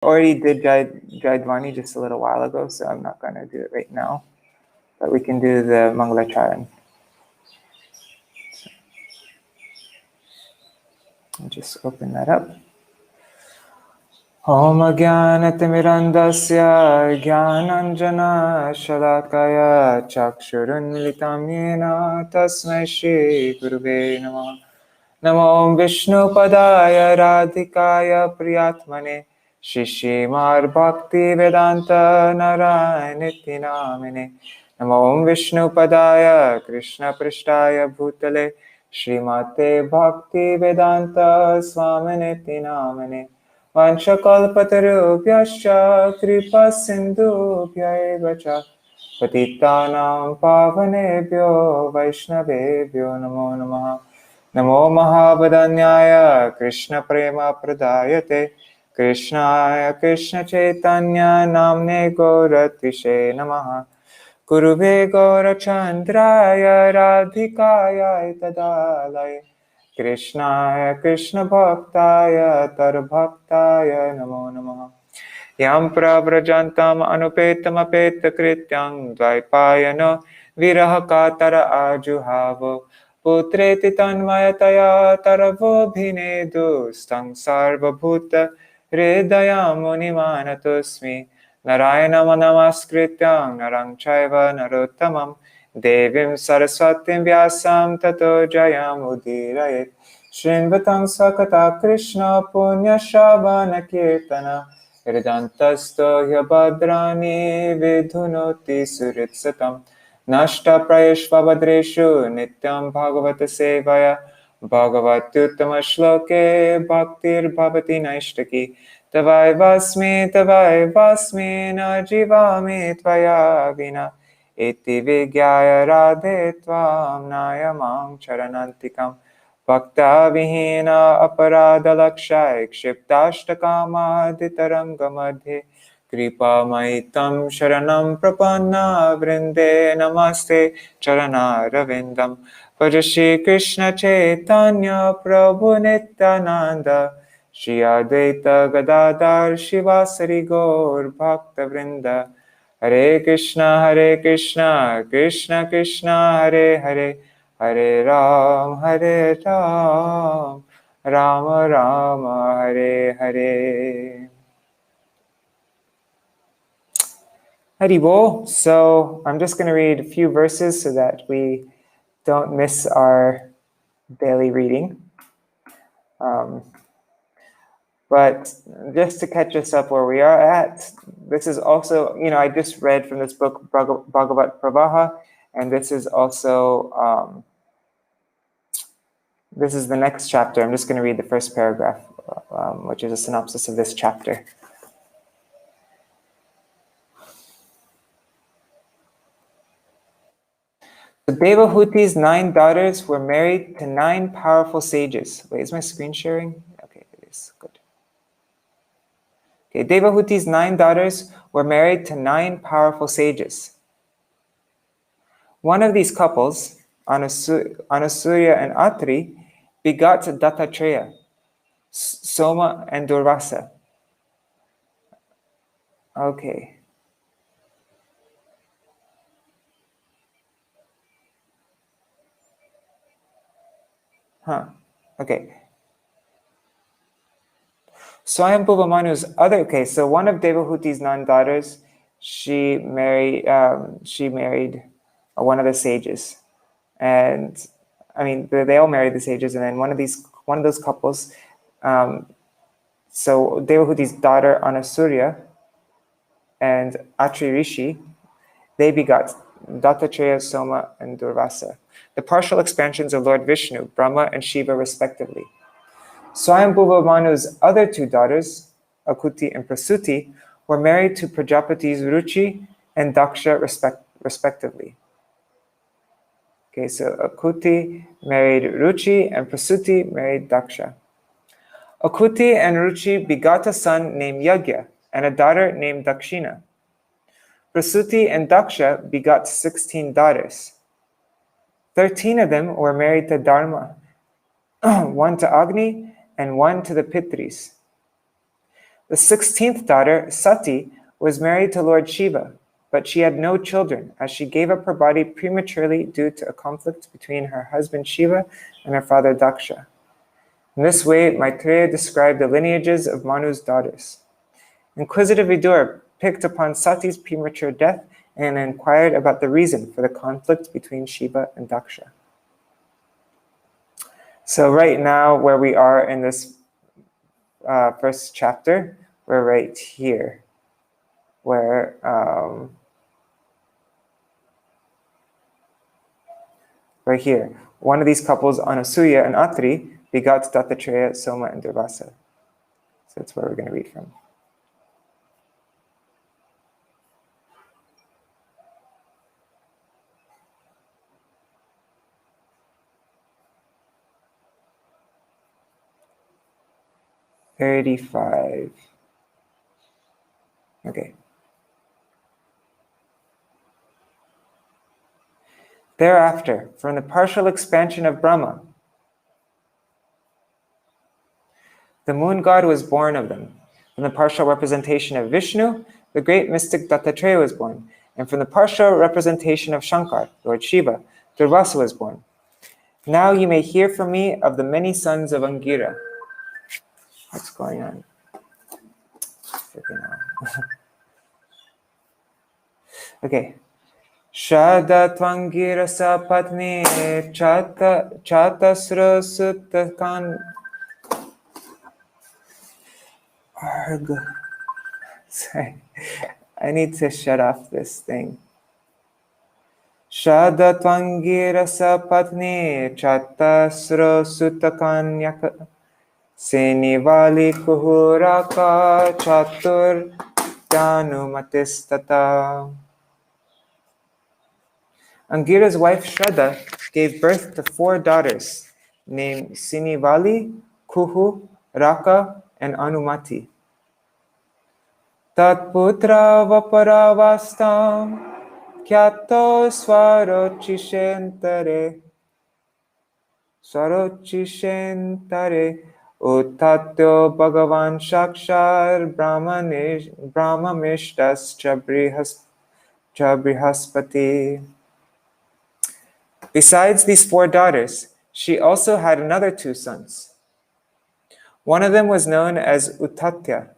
Already did Jaidvani just a little while ago, so I'm not going to do it right now. But we can do the Mangalacharan. I'll just open that up. Om Jnanatimirandasya Jnananjana Shalakaya Chakshurunmilitam Yena Tasmai Shri Gurave Namah. Namo Vishnu Padaya Radhikaya Priyatmane Shishimar Bhakti Vedanta Narayanitti Namine. Namo Vishnu Padaya Krishna Prishtaya Bhutale Srimate Bhakti Vedanta Swaminiti Namine. Vanchakalpatarubhyascha kripa sindhubhya cha patitanam pavanebhyo vaishnavebhyo namo namaha. Namo Mahabodhanyaya Krishna Prema Pradayate Krishnaya Krishna Chaitanya Namne Gauratishe Namaha. Guruve Gaurachandraya Radhikaya Tadalaya Krishnaya Krishna Bhaktaya Tarbhaktaya Namo Namaha. Yam Pravrajantam Anupetam Apeta Krityam Dvaipayano Virahakatara Ajuhavo Putreti Tanmayataya Taravo Bhinedu Stang Sarvabhuta Hridayam Munimanatosmi Narayana Manamaskrityam Narang Chaiva Narottamam Devim Saraswatim Vyasam Tato Jayam Udirayet Shrinvatang Sakata Krishna Punya Shavana Kirtana Hridantasto Hyabhadrani Vidhunoti Suritsatam Nashta Prayashvabhadreshu Nityam Bhagavata Sevaya Bhagavatyuttama Shloke Bhaktir Bhavati Naishtaki Tavai Vasmi Na Jivami Tvaya Vina Iti Vigyaya Radhe Tvam Nayamam Charanantikam Bhakta Vihina Aparada Lakshai Kshiptashtaka Madhitaranga Madhe Kripa Maitam Sharanam Prapanna Vrinde Namaste Charana Ravindam Vajashi Krishna Chaitanya Prabhu Nityananda Shri Advaita Gadadhar Shivasari Gaur Bhakta Vrinda Hare Krishna Krishna Krishna Hare Hare Hare Ram, Rama Rama, Hare Hare. Haribol. So I'm just going to read a few verses so that we don't miss our daily reading. But just to catch us up where we are at, this is also, I just read from this book, Bhagavat Pravaha, and this is also... this is the next chapter. I'm just going to read the first paragraph, which is a synopsis of this chapter. So Devahuti's 9 daughters were married to 9 powerful sages. Wait, is my screen sharing? Okay, it is. Good. Okay, Devahuti's 9 daughters were married to 9 powerful sages. One of these couples, Anasuya and Atri, begot Dattatreya, Soma, and Durvasa. Okay. Okay. Swayambhuva Manu's okay, so one of Devahuti's 9 daughters, she married one of the sages. And I mean, they all married the sages, and then one of those couples, so Devahuti's daughter Anasurya and Atri Rishi, they begot Dattatreya, Soma, and Durvasa, the partial expansions of Lord Vishnu, Brahma, and Shiva respectively. Swayambhuva Manu's other 2 daughters, Akuti and Prasuti, were married to Prajapati's Ruchi and Daksha respectively. Okay, so Akuti married Ruchi and Prasuti married Daksha. Akuti and Ruchi begot a son named Yagya and a daughter named Dakshina. Prasuti and Daksha begot 16 daughters. 13 of them were married to Dharma, 1 to Agni, and 1 to the Pitris. The 16th daughter, Sati, was married to Lord Shiva, but she had no children, as she gave up her body prematurely due to a conflict between her husband Shiva and her father Daksha. In this way, Maitreya described the lineages of Manu's daughters. Inquisitive Vidura picked upon Sati's premature death and inquired about the reason for the conflict between Shiva and Daksha. So right now, where we are in this first chapter, we're right here, where right here, one of these couples, Anasuya and Atri, begot Dattatreya, Soma, and Durvasa. So that's where we're going to read from. $35. Okay. Thereafter, from the partial expansion of Brahma, the moon god was born of them. From the partial representation of Vishnu, the great mystic Dattatreya was born. And from the partial representation of Shankar, Lord Shiva, Durvasa was born. Now you may hear from me of the many sons of Angira. What's going on? Okay. Shada Twangira Sapatni Chatasra Suttakan Arg. Sorry. I need to shut off this thing. Shada Twangira Sapatni Chatasra Suttakan Senivali Kuhuraka Chatur Yanumatistata. Angira's wife Shraddha gave birth to 4 daughters named Sinivali, Kuhu, Raka, and Anumati. Tatputra vaparavastam kyato swarochishentare uttatyo bhagavan shakshar brahmamishtas chabrihaspati. Besides these 4 daughters, she also had another 2 sons. One of them was known as Uttatya,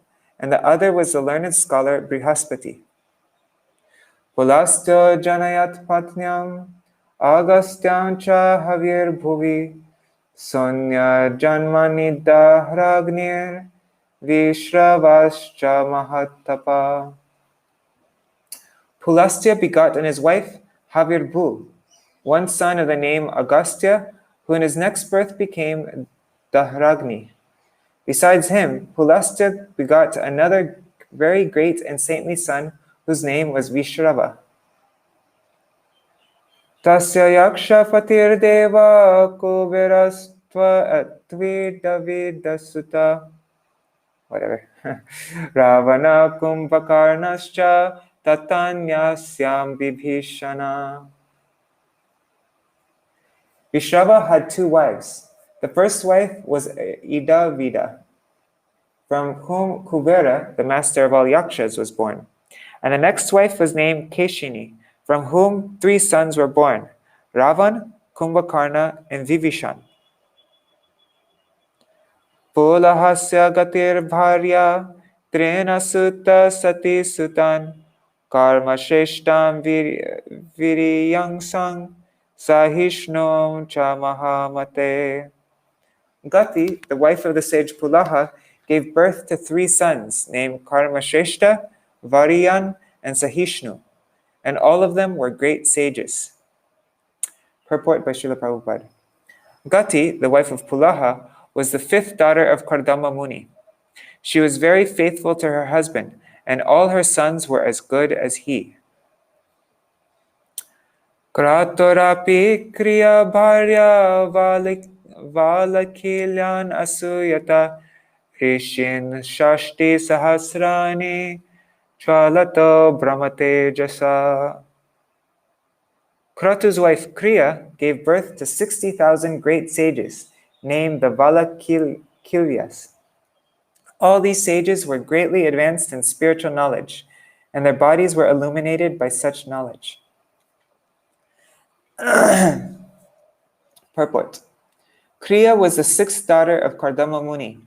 and the other was the learned scholar Brihaspati. Pulastya janayat patnyam agastyam cha havir bhuvi sonya janmani dahragnir vishravascha mahatapa. Pulastya begot in his wife Havirbhu, one son of the name Agastya, who in his next birth became Dahragni. Besides him, Pulastya begot another very great and saintly son, whose name was Vishrava. Tasya yaksha patir deva kuberastva atvidavidasuta. Whatever. Ravana kumbhakarnascha tatanyasyam vibhishana. Vishrava had 2 wives. The first wife was Idavida, from whom Kubera, the master of all yakshas, was born. And the next wife was named Keshini, from whom 3 sons were born, Ravan, Kumbhakarna, and Vivishan. Pulahasya gatir bharya trena sutta sati sutan karma shreshtam viryangsang sahishnom cha mahamate. Gati, the wife of the sage Pulaha, gave birth to 3 sons named Karmashreshta, Variyan, and Sahishnu, and all of them were great sages. Purport by Srila Prabhupada. Gati, the wife of Pulaha, was the 5th daughter of Kardama Muni. She was very faithful to her husband, and all her sons were as good as he. Kratorapi kriya bharya valakilyan asuyata rishin shashti sahasrani chalato brahmate jasa. Kratu's wife Kriya gave birth to 60,000 great sages named the Valakilyas. All these sages were greatly advanced in spiritual knowledge, and their bodies were illuminated by such knowledge. Purport. Kriya was the sixth daughter of Kardama Muni,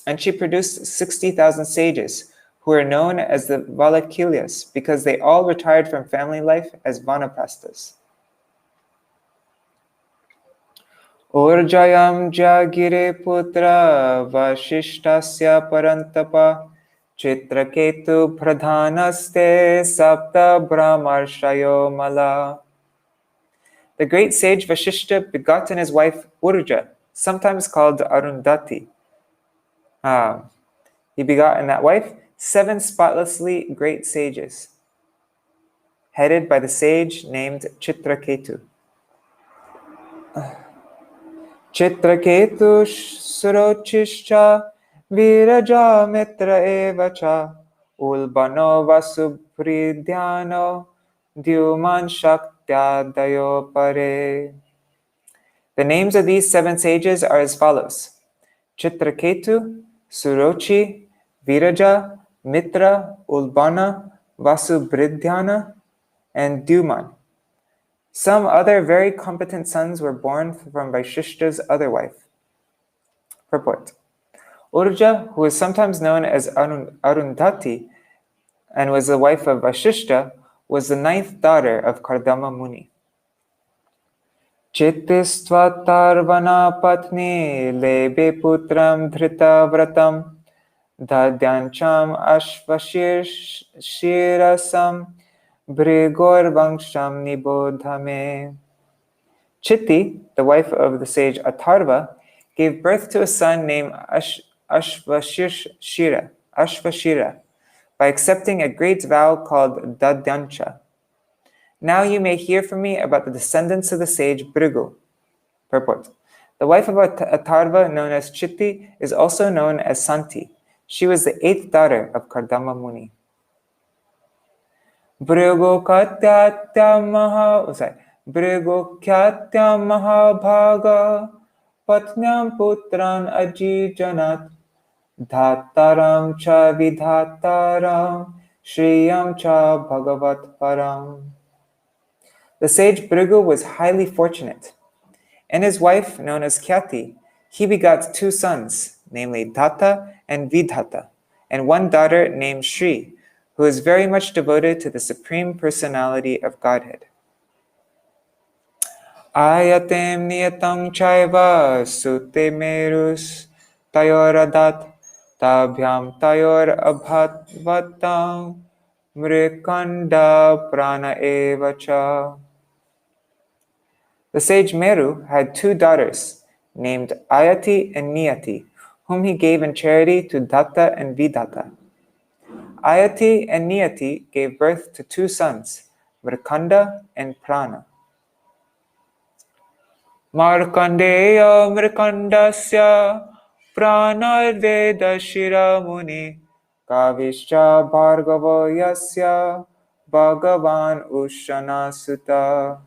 and she produced 60,000 sages, who are known as the Valakilyas because they all retired from family life as vanaprasthas. Urjayam Jagire Putra Vashishtasya Parantapa Chitraketu Pradhanaste Sapta Brahmarshayo Mala. The great sage Vashishta begot in his wife Urja, sometimes called Arundhati. He begot in that wife 7 spotlessly great sages, headed by the sage named Chitraketu. Chitraketu Surochischa Viraja Mitra Evacha Ulbano Vasupridhyano Dyuman Shaktya Pare. The names of these 7 sages are as follows: Chitraketu, Surochi, Viraja, Mitra, Ulbana, Vasubridhyana, and Dyuman. Some other very competent sons were born from Vaishishta's other wife. Purport. Urja, who is sometimes known as Arundhati and was the wife of Vashishta, was the 9th daughter of Kardama Muni. Chittistvatarvana patni lebe putram dhrita vratam dadyancham ashvashirasam brigor vangsham nibodhame. Chitti, the wife of the sage Atharva, gave birth to a son named Ashvashira by accepting a great vow called Dadyancha. Now you may hear from me about the descendants of the sage Bhrigu. Purport. The wife of Atharva, known as Chitti, is also known as Santi. She was the 8th daughter of Kardama Muni. Bhrigu Katyatya Mahabhaga Patnyam Putran Ajijanat Dhataram Cha Vidhataram Shriyam Cha Bhagavat Param. The sage Bhrigu was highly fortunate. And his wife, known as Khyati, he begot 2 sons, namely Dhata and Vidhata, and 1 daughter named Shri, who is very much devoted to the Supreme Personality of Godhead. Ayatem niyatam chaiva sute merus tayoradat tabhyam tayor abhatvatam mrikanda prana evacha. The sage Meru had 2 daughters, named Ayati and Niyati, whom he gave in charity to Datta and Vidhata. Ayati and Niyati gave birth to 2 sons, Mrikanda and Prana. Markandeya Mrikandasya Pranarveda Shiramuni Kavischa Bhargavo Yasya Bhagavan Ushana Sutta.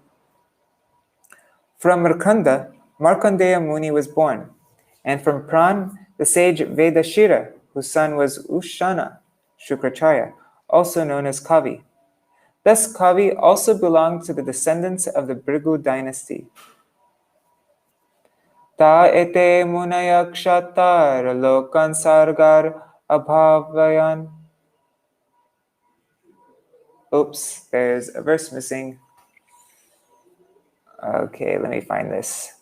From Mrikanda, Markandeya Muni was born, and from Pran, the sage Vedashira, whose son was Ushana, Shukracharya, also known as Kavi. Thus Kavi also belonged to the descendants of the Bhrigu dynasty. Ta ete munayakshatar lokan sargar abhavayan. Oops, there's a verse missing. Okay, let me find this.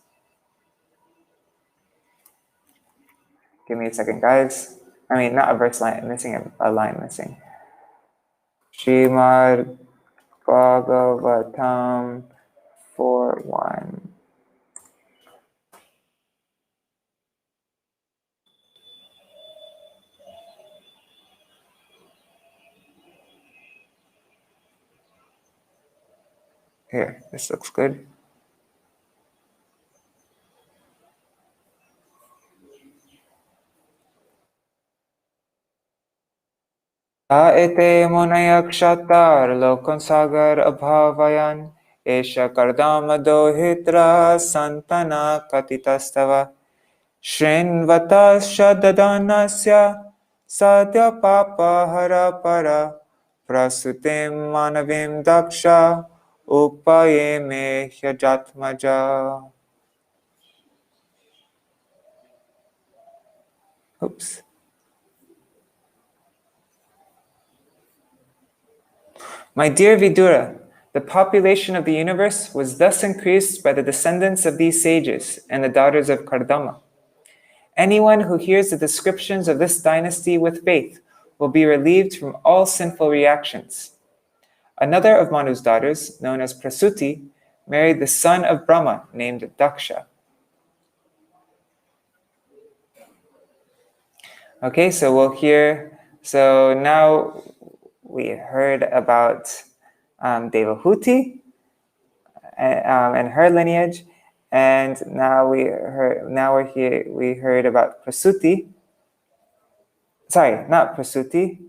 Give me a second, guys. I mean, not a verse line, missing a line missing. Śrīmad-Bhāgavatam 4:1. Here, this looks good. Ete munayakshatar lokon sagar abhavayan esha kardama dohitra santana katitastava shrinvata shadadanasya Satya papa hara para prasutim manavim daksha upaye me hyajatmaja. Oops. My dear Vidura, the population of the universe was thus increased by the descendants of these sages and the daughters of Kardama. Anyone who hears the descriptions of this dynasty with faith will be relieved from all sinful reactions. Another of Manu's daughters, known as Prasuti, married the son of Brahma named Daksha. Okay, so we'll hear. So now we heard about Devahuti and her lineage, and now we heard about Prasuti. Sorry, not Prasuti,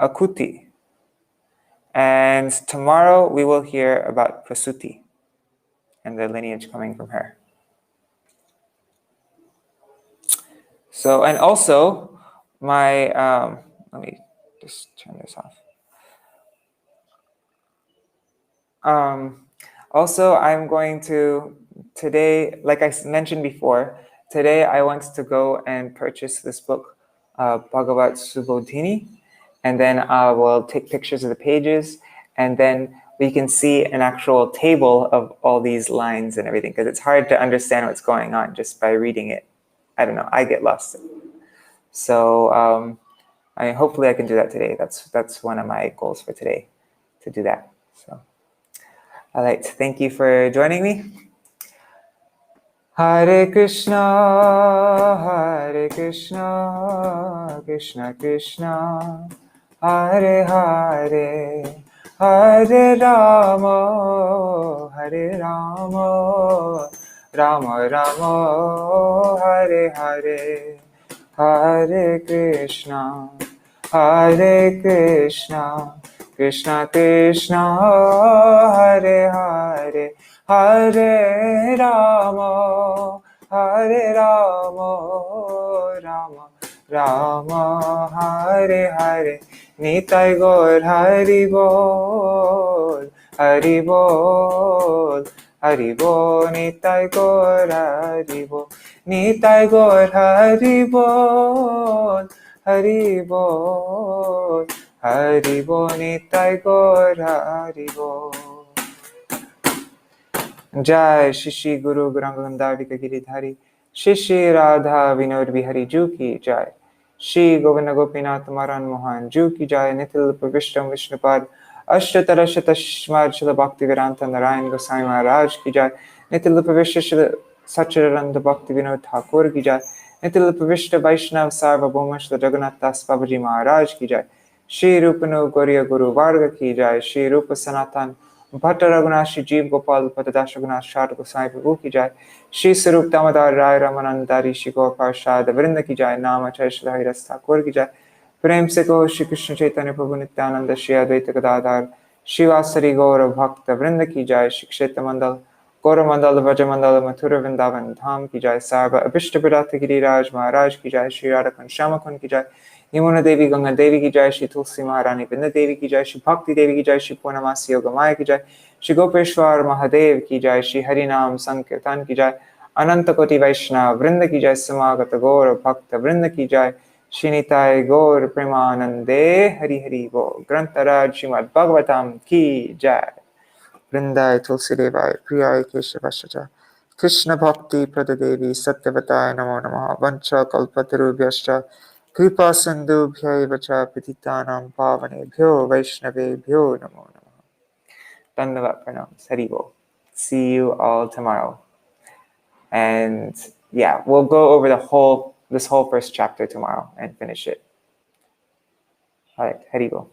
Akuti. And tomorrow we will hear about Prasuti and the lineage coming from her. So, and also my let me just turn this off. Also, I'm going to today, like I mentioned before, today I want to go and purchase this book, Bhagavat Subodhini, and then I will take pictures of the pages, and then we can see an actual table of all these lines and everything, because it's hard to understand what's going on just by reading it. I don't know, I get lost. So hopefully I can do that today. That's one of my goals for today, to do that. So, all right, thank you for joining me. Hare Krishna, Krishna Krishna, Hare Hare, Hare Rama, Rama Rama, Hare Hare, Hare Krishna, Krishna Krishna, Hare Hare, Hare Rama, Rama Rama, Hare Hare. Nitai Gaur Hari Bol, Hari Bol, Hari Bol. Nitai Gaur Hari Bol, Nitai Gaur Hari Bol, Hari Bol, Hari Bol. Nitai Gaur Hari Bol. Jai Shishi Guru Gurangandharika Giridhari, Shishi Radha Vinod Bihari Ju ki Jai, Shri Govinda Gopinath Maran Mohan Ju ki Jai, Nitil Pravishtam Vishnupad, Ashtatara Shatashmad Shila Bhakti Vedanta Narayan Gosai Maharaj ki Jai, Nitil Pravishta Shila Sachiranda Bhakti Vinod Thakur ki Jai, Nitil Pravishta Vaishnav Sarvabhauma Shila Jagannath Das Babaji Maharaj ki Jai, Shri Rupanu Gauriya Guru Varga ki Jai, Shri Rupa Sanatan Bhatta Raghunath Shri Jeev Gopal Patadash Raghunath Shad Gosai Prabhu ki Jai, Shri Sarup Damodar Rai Ramanandari Shri Gaur Parshad Vrinda ki Jai, Nama Chai Shri Hari Ras Thakur ki Jai, Prem se ko Shri Krishna Chaitanya Prabhu Nityananda Shri Advaita Gadadhar Shri Vasari Gaura Bhakta Vrinda ki Jai, Shri Kshetra Mandal Gaura Mandal Vraja Mandal Mathura Vrindavan Dham ki Jai, Sarva Abhishta Bhadata Giriraj Maharaj ki Jai, Shri Radhakan Shamakun ki Jai, Yamuna Devi Ganga Devi ki Jai, Shri Tulsi Maharani Vrinda Devi ki Jai, Shri Bhakti Devi ki Jai, Shri Purnamasi Yoga Maya ki Jai, Shri Gopeshwar Mahadev ki Jai, Shri Harinam Sankirtan ki Jai, Ananta Koti Vaishnava Vrinda ki Jai, Samagata Gaura Bhakta Vrinda ki Jai, Shri Nitai Gaur Premanande Hari Hari Bol, Grantaraj Śrīmad-Bhāgavatam ki Jai, Vrindai Tulsi Devai Priyai Keshavashaja, Krishna Bhakti Pradadevi Satyavataya Namo Namaha, Vancha Kalpatarubhyascha Kripa Sindhubhya Vacha Patitanam Pavanebhyo Vaishnavebhyo Namo Namaha. Dandavat pranams. Hari Bol. See you all tomorrow. And yeah, we'll go over this whole first chapter tomorrow and finish it. All right, Hari Bol.